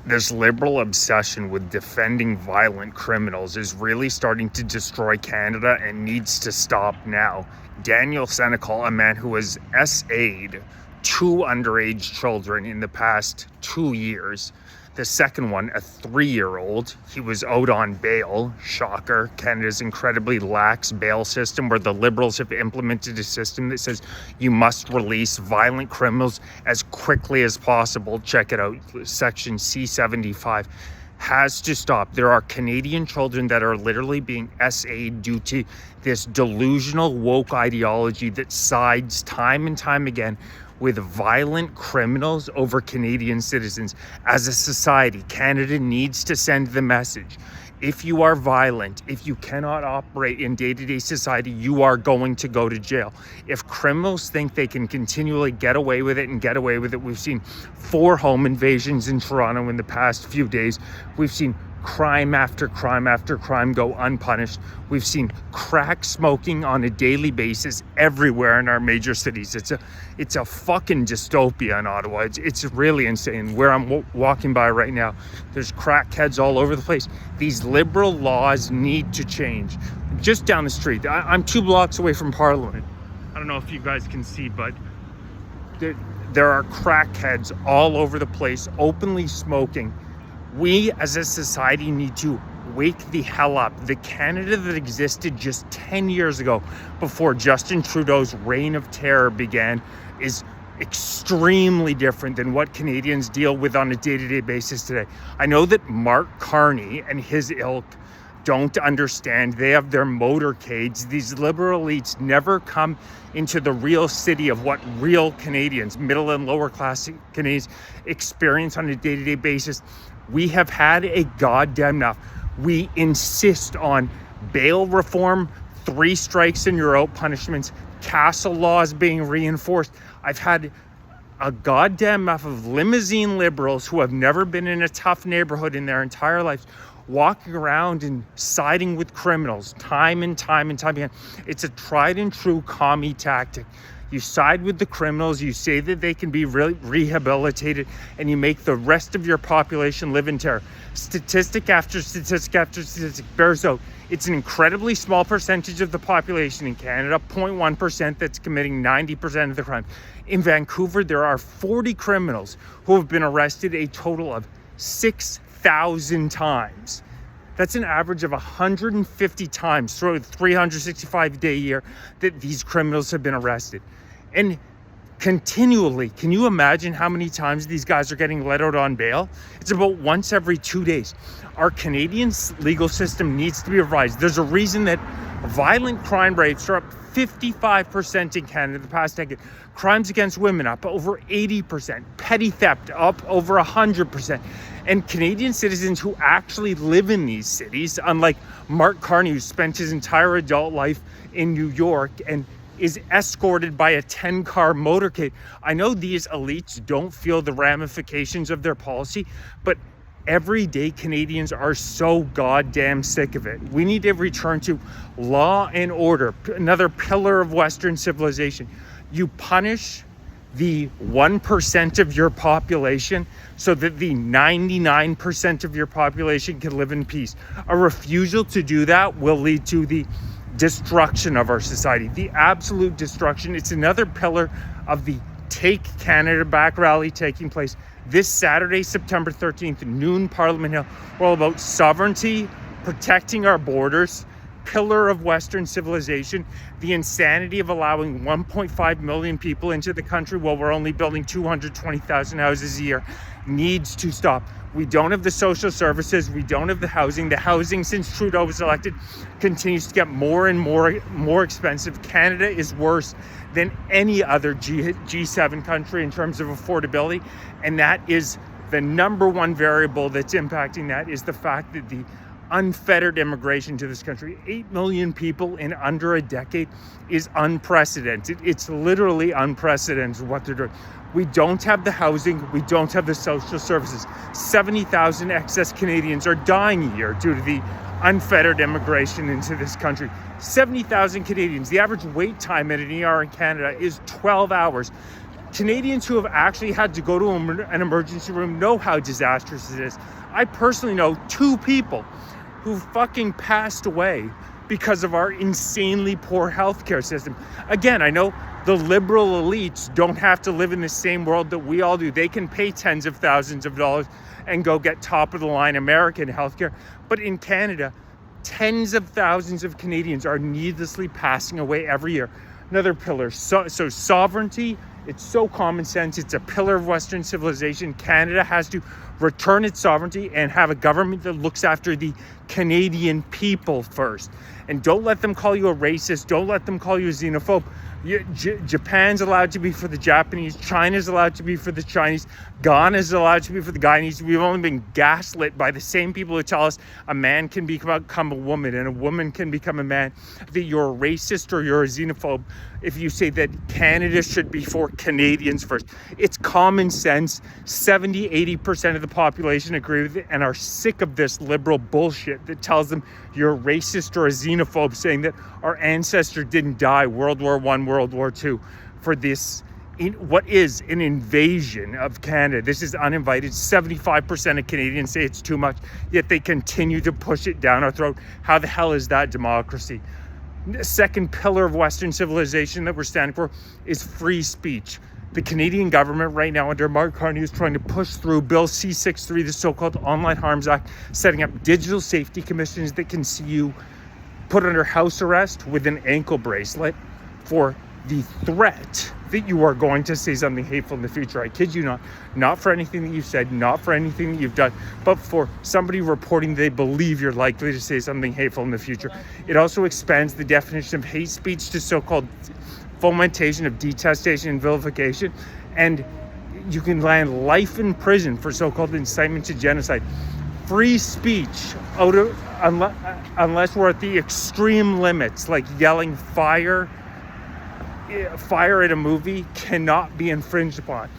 This liberal obsession with defending violent criminals is really starting to destroy Canada and needs to stop now. Daniel Senecal, a man who has SA'd 2 underage children in the past 2 years. The second one, a 3-year-old, he was out on bail. Shocker. Canada's incredibly lax bail system, where the Liberals have implemented a system that says you must release violent criminals as quickly as possible. Check it out. Section C75 has to stop. There are Canadian children that are literally being SA'd due to this delusional woke ideology that sides time and time again with violent criminals over Canadian citizens. As a society, Canada needs to send the message. If you are violent, if you cannot operate in day-to-day society, you are going to go to jail. If criminals think they can continually get away with it, we've seen 4 home invasions in Toronto in the past few days. We've seen crime after crime after crime go unpunished. We've seen crack smoking on a daily basis everywhere in our major cities. It's a fucking dystopia in Ottawa. It's really insane. Where I'm walking by right now, there's crackheads all over the place. These liberal laws need to change. Just down the street, I'm 2 blocks away from Parliament. I don't know if you guys can see, but there are crackheads all over the place, openly smoking. We as a society need to wake the hell up. The Canada that existed just 10 years ago, before Justin Trudeau's reign of terror began, is extremely different than what Canadians deal with on a day-to-day basis today. I know that Mark Carney and his ilk don't understand. They have their motorcades. These liberal elites never come into the real city of what real Canadians, middle and lower class Canadians, experience on a day-to-day basis. We have had a goddamn enough. We insist on bail reform, 3 strikes and you're out punishments, castle laws being reinforced. I've had a goddamn enough of limousine liberals who have never been in a tough neighborhood in their entire lives, walking around and siding with criminals time and time again. It's a tried and true commie tactic. You side with the criminals, you say that they can be rehabilitated, and you make the rest of your population live in terror. Statistic after statistic after statistic bears out. It's an incredibly small percentage of the population in Canada, 0.1%, that's committing 90% of the crime. In Vancouver, there are 40 criminals who have been arrested a total of 6,000 times. That's an average of 150 times throughout a 365-day year that these criminals have been arrested. And continually, can you imagine how many times these guys are getting let out on bail? It's about once every 2 days. Our Canadian legal system needs to be revised. There's a reason that violent crime rates are up 55% in Canada the past decade. Crimes against women up over 80%. Petty theft up over 100%. And Canadian citizens who actually live in these cities, unlike Mark Carney, who spent his entire adult life in New York and is escorted by a 10-car motorcade. I know these elites don't feel the ramifications of their policy, but everyday Canadians are so goddamn sick of it. We need to return to law and order, another pillar of Western civilization. You punish the 1% of your population so that the 99% of your population can live in peace. A refusal to do that will lead to the destruction of our society, the absolute destruction. It's another pillar of the Take Canada Back rally taking place this Saturday, September 13th, noon, Parliament Hill. We're all about sovereignty, protecting our borders, pillar of Western civilization. The insanity of allowing 1.5 million people into the country while we're only building 220,000 houses a year needs to stop. We don't have the social services. We don't have the housing. The housing, since Trudeau was elected, continues to get more and more expensive. Canada is worse than any other G7 country in terms of affordability. And that is the number one variable that's impacting that, is the fact that the unfettered immigration to this country, 8 million people in under a decade, is unprecedented. It's literally unprecedented what they're doing. We don't have the housing. We don't have the social services. 70,000 excess Canadians are dying a year due to the unfettered immigration into this country. 70,000 Canadians. The average wait time at an ER in Canada is 12 hours. Canadians who have actually had to go to an emergency room know how disastrous it is. I personally know 2 people who fucking passed away because of our insanely poor healthcare system. Again, I know the liberal elites don't have to live in the same world that we all do. They can pay tens of thousands of dollars and go get top of the line American healthcare. But in Canada, tens of thousands of Canadians are needlessly passing away every year. Another pillar, so sovereignty, it's so common sense. It's a pillar of Western civilization. Canada has to return its sovereignty and have a government that looks after the Canadian people first. And don't let them call you a racist. Don't let them call you a xenophobe. Japan's allowed to be for the Japanese. China's allowed to be for the Chinese. Ghana's allowed to be for the Guyanese. We've only been gaslit by the same people who tell us a man can become a woman and a woman can become a man, that you're a racist or you're a xenophobe if you say that Canada should be for Canadians first. It's common sense. 70-80% of the population agree with it and are sick of this liberal bullshit that tells them you're a racist or a xenophobe, saying that our ancestors didn't die World War I, World War II for this, what is an invasion of Canada. This is uninvited. 75% of Canadians say it's too much, yet they continue to push it down our throat. How the hell is that democracy? The second pillar of Western civilization that we're standing for is free speech. The Canadian government right now under Mark Carney is trying to push through Bill C-63, the so-called Online Harms Act, setting up digital safety commissions that can see you put under house arrest with an ankle bracelet for the threat that you are going to say something hateful in the future. I kid you not for anything that you've said, not for anything that you've done, but for somebody reporting they believe you're likely to say something hateful in the future. It also expands the definition of hate speech to so-called fomentation of detestation and vilification, and you can land life in prison for so-called incitement to genocide. Free speech, unless we're at the extreme limits, like yelling fire at a movie, cannot be infringed upon.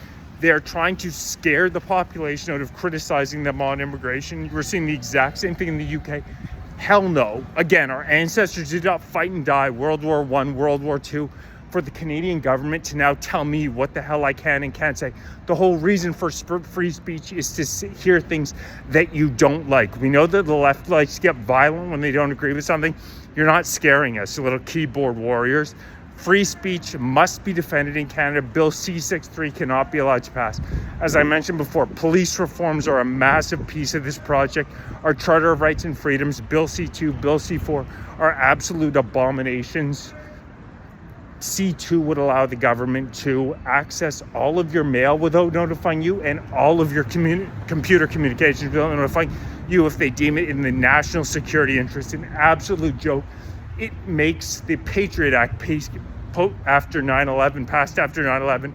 They're trying to scare the population out of criticizing them on immigration. We're seeing the exact same thing in the UK. Hell no. Again, our ancestors did not fight and die World War I, World War II for the Canadian government to now tell me what the hell I can and can't say. The whole reason for free speech is to hear things that you don't like. We know that the left likes to get violent when they don't agree with something. You're not scaring us, little keyboard warriors. Free speech must be defended in Canada. Bill C-63 cannot be allowed to pass. As I mentioned before, police reforms are a massive piece of this project. Our Charter of Rights and Freedoms, Bill C-2, Bill C-4 are absolute abominations. C-2 would allow the government to access all of your mail without notifying you and all of your computer communications without notifying you if they deem it in the national security interest. An absolute joke. It makes the Patriot Act passed after 9/11,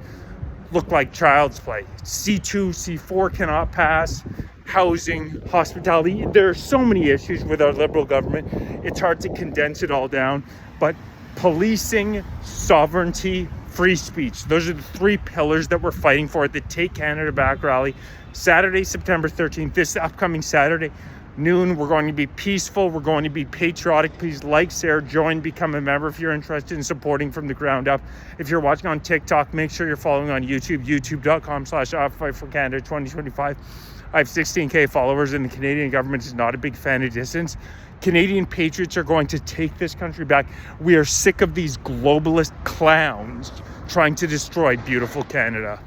look like child's play. C2, C4 cannot pass. Housing, hospitality. There are so many issues with our liberal government. It's hard to condense it all down. But policing, sovereignty, free speech. Those are the 3 pillars that we're fighting for at the Take Canada Back rally. Saturday, September 13th, this upcoming Saturday, noon. We're going to be peaceful. We're going to be patriotic. Please like, share, join, become a member if you're interested in supporting from the ground up. If you're watching on TikTok, make sure you're following on YouTube, youtube.com/Fight4Canada 2025. I have 16K followers and the Canadian government is not a big fan of distance. Canadian patriots are going to take this country back. We are sick of these globalist clowns trying to destroy beautiful Canada.